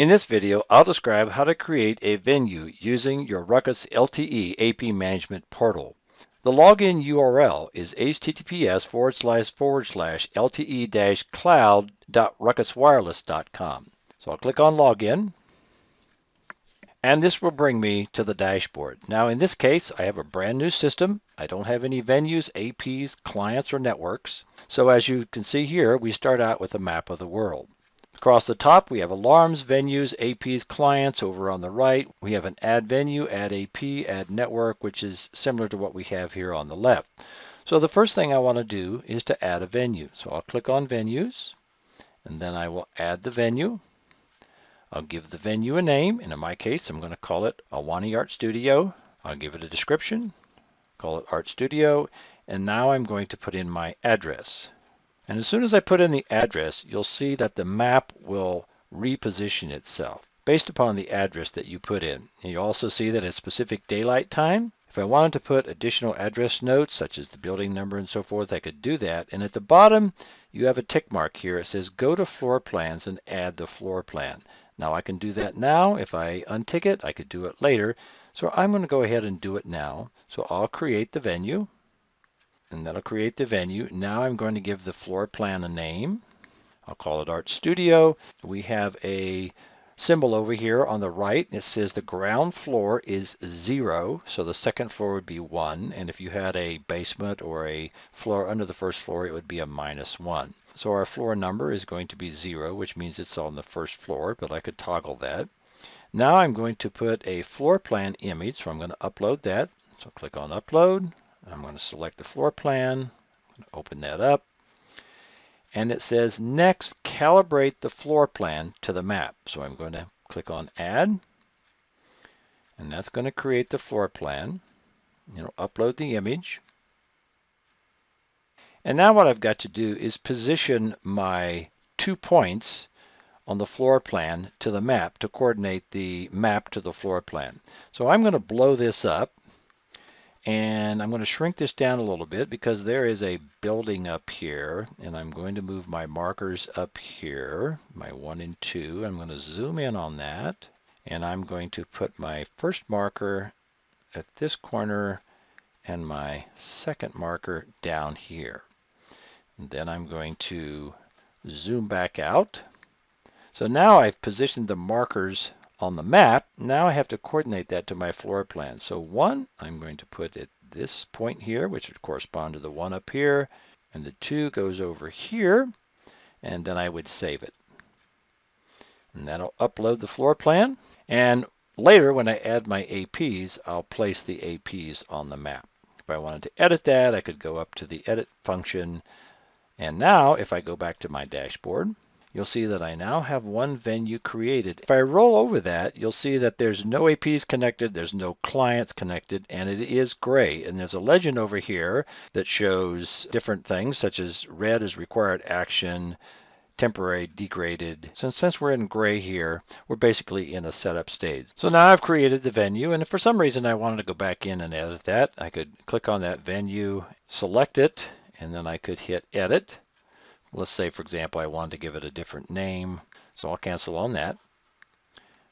In this video, I'll describe how to create a venue using your Ruckus LTE AP Management portal. The login URL is https://lte-cloud.ruckuswireless.com. So I'll click on Login, and this will bring me to the dashboard. Now in this case, I have a brand new system. I don't have any venues, APs, clients, or networks. So as you can see here, we start out with a map of the world. Across the top, we have alarms, venues, APs, clients. Over on the right, we have an add venue, add AP, add network, which is similar to what we have here on the left. So the first thing I want to do is to add a venue. So I'll click on venues, and then I will add the venue. I'll give the venue a name, and in my case, I'm going to call it Awani Art Studio. I'll give it a description, call it Art Studio, and now I'm going to put in my address. And as soon as I put in the address, you'll see that the map will reposition itself based upon the address that you put in. And you also see that it's specific daylight time. If I wanted to put additional address notes, such as the building number and so forth, I could do that. And at the bottom, you have a tick mark here. It says go to floor plans and add the floor plan. Now I can do that now. If I untick it, I could do it later. So I'm going to go ahead and do it now. So I'll create the venue. And that'll create the venue. Now I'm going to give the floor plan a name. I'll call it Art Studio. We have a symbol over here on the right. It says the ground floor is 0, so the second floor would be 1. And if you had a basement or a floor under the first floor, it would be a -1. So our floor number is going to be 0, which means it's on the first floor, but I could toggle that. Now I'm going to put a floor plan image, so I'm going to upload that. So click on Upload. I'm going to select the floor plan, open that up, and it says next calibrate the floor plan to the map. So I'm going to click on Add, and that's going to create the floor plan. Upload the image. And now what I've got to do is position my 2 points on the floor plan to the map to coordinate the map to the floor plan. So I'm going to blow this up. And I'm going to shrink this down a little bit because there is a building up here, and I'm going to move my markers up here, my 1 and 2. I'm going to zoom in on that, and I'm going to put my first marker at this corner and my second marker down here. And then I'm going to zoom back out. So now I've positioned the markers on the map. Now I have to coordinate that to my floor plan. So 1, I'm going to put at this point here, which would correspond to the 1 up here, and the 2 goes over here, and then I would save it. And that'll upload the floor plan. And later, when I add my APs, I'll place the APs on the map. If I wanted to edit that, I could go up to the edit function. And now, if I go back to my dashboard, you'll see that I now have one venue created. If I roll over that, you'll see that there's no APs connected, there's no clients connected, and it is gray. And there's a legend over here that shows different things, such as red is required action, temporary degraded. Since we're in gray here, we're basically in a setup stage. So now I've created the venue, and if for some reason I wanted to go back in and edit that, I could click on that venue, select it, and then I could hit edit. Let's say, for example, I wanted to give it a different name. So I'll cancel on that.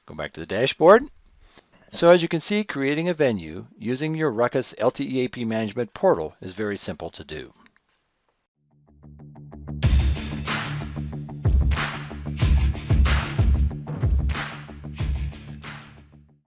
Go back to the dashboard. So as you can see, creating a venue using your Ruckus LTE AP Management portal is very simple to do.